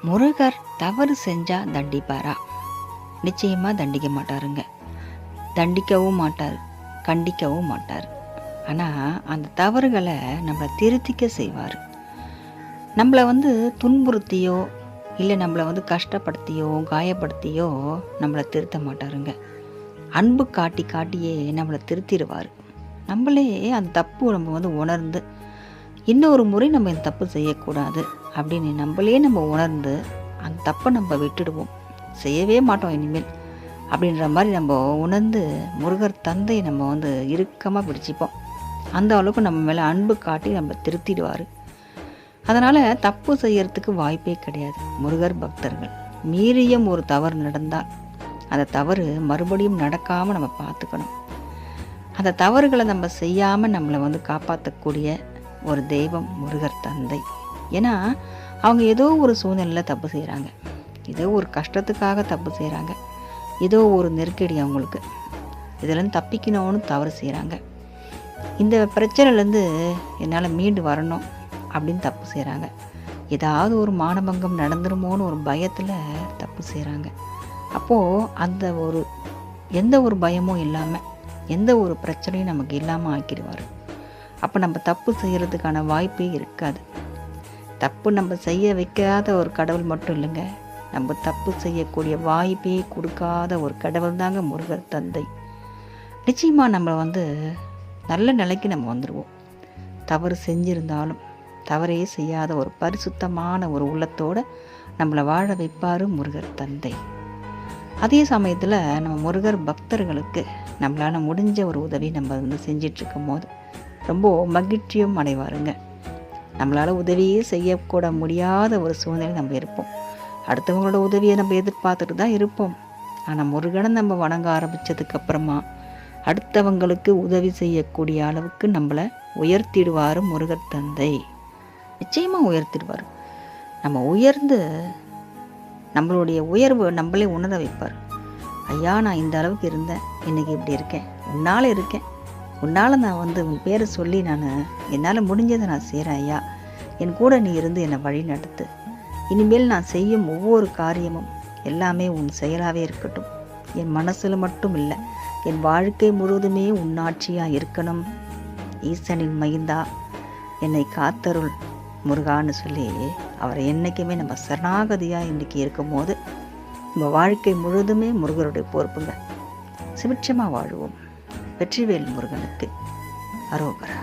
முருகர் தவறு செஞ்சால் தண்டிப்பாரா? நிச்சயமாக தண்டிக்க மாட்டாருங்க. தண்டிக்கவும் மாட்டார், கண்டிக்கவும் மாட்டார். ஆனால் அந்த தவறுகளை நம்மளை திருத்திக்க செய்வார். நம்மளை துன்புறுத்தியோ இல்லை நம்மளை கஷ்டப்படுத்தியோ காயப்படுத்தியோ நம்மளை திருத்த மாட்டாருங்க. அன்பு காட்டி காட்டியே நம்மளை திருத்திடுவார். நம்மளே அந்த தப்பு நம்ம உணர்ந்து இன்னொரு முறை நம்ம இந்த தப்பு செய்யக்கூடாது அப்படின்னு நம்ம உணர்ந்து அந்த தப்பை நம்ம விட்டுடுவோம், செய்யவே மாட்டோம் இனிமேல் அப்படின்ற மாதிரி நம்ம உணர்ந்து முருகர் தந்தையை நம்ம இறுக்கமாக பிடிச்சிப்போம். அந்த அளவுக்கு நம்ம மேலே அன்பு காட்டி நம்ம திருத்திடுவார். அதனால் தப்பு செய்யறதுக்கு வாய்ப்பே கிடையாது. முருகர் பக்தர்கள் மீறியும் ஒரு தவறு நடந்தால் அந்த தவறு மறுபடியும் நடக்காமல் நம்ம பார்த்துக்கணும். அந்த தவறுகளை நம்ம செய்யாமல் நம்மளை காப்பாற்றக்கூடிய ஒரு தெய்வம் முருகர் தந்தை. ஏன்னா அவங்க ஏதோ ஒரு சூழ்நிலையில் தப்பு செய்கிறாங்க, ஏதோ ஒரு கஷ்டத்துக்காக தப்பு செய்கிறாங்க, ஏதோ ஒரு நெருக்கடி அவங்களுக்கு, இதெல்லாம் தப்பிக்கணும்னு தவறு செய்கிறாங்க. இந்த பிரச்சனைலேருந்து என்னால் மீண்டு வரணும் அப்படின்னு தப்பு செய்கிறாங்க. ஏதாவது ஒரு மானபங்கம் நடந்துருமோன்னு ஒரு பயத்தில் தப்பு செய்கிறாங்க. அப்போது அந்த எந்த ஒரு பயமும் இல்லாமல் எந்த ஒரு பிரச்சனையும் நமக்கு இல்லாமல் ஆக்கிடுவார். அப்போ நம்ம தப்பு செய்கிறதுக்கான வாய்ப்பே இருக்காது. தப்பு நம்ம செய்ய வைக்காத ஒரு கடவுள் மட்டும் இல்லைங்க, நம்ம தப்பு செய்யக்கூடிய வாய்ப்பே கொடுக்காத ஒரு கடவுள் தாங்க முருகர் தந்தை. நிச்சயமாக நம்ம நல்ல நிலைக்கு நம்ம வந்துடுவோம். தவறு செஞ்சிருந்தாலும் தவறே செய்யாத ஒரு பரிசுத்தமான ஒரு உள்ளத்தோடு நம்மளை வாழ வைப்பார் முருகர் தந்தை. அதே சமயத்தில் நம்ம முருகர் பக்தர்களுக்கு நம்மளால் முடிஞ்ச ஒரு உதவி நம்ம செஞ்சிட்ருக்கும் போது ரொம்ப மகிழ்ச்சியும் அடைவாருங்க. நம்மளால் உதவியே செய்யக்கூட முடியாத ஒரு சூழ்நிலை நம்ம இருப்போம். அடுத்தவங்களோட உதவியை நம்ம எதிர்பார்த்துட்டு தான் இருப்போம். ஆனால் முருகனை நம்ம வணங்க ஆரம்பித்ததுக்கப்புறமா அடுத்தவங்களுக்கு உதவி செய்யக்கூடிய அளவுக்கு நம்மளை உயர்த்திடுவார் முருகர் தந்தை. நிச்சயமாக உயர்த்திடுவார். நம்ம உயர்ந்து நம்மளுடைய உயர்வு நம்மளே உணர வைப்பார். ஐயா, நான் இந்த அளவுக்கு இருந்தேன், இன்றைக்கி இப்படி இருக்கேன், உன்னால் இருக்கேன், உன்னால் நான் உன் பேரை சொல்லி என்னால் முடிஞ்சதை நான் செய்கிறேன் ஐயா, என் கூட நீ இருந்து என்னை வழி நடத்து. இனிமேல் நான் செய்யும் ஒவ்வொரு காரியமும் எல்லாமே உன் செயலாகவே இருக்கட்டும். என் மனசில் மட்டும் இல்லை, என் வாழ்க்கை முழுவதுமே உன்னாட்சியாக இருக்கணும். ஈசனின் மைந்தா என்னை காத்தருள் முருகான்னு சொல்லி அவரை என்றைக்குமே நம்ம சரணாகதியாக இன்றைக்கி இருக்கும் போது நம்ம வாழ்க்கை முழுவதுமே முருகருடைய பொறுப்புங்க. சுபிட்சமாக வாழுவோம். வெற்றிவேல் முருகனுக்கு அரோகரா.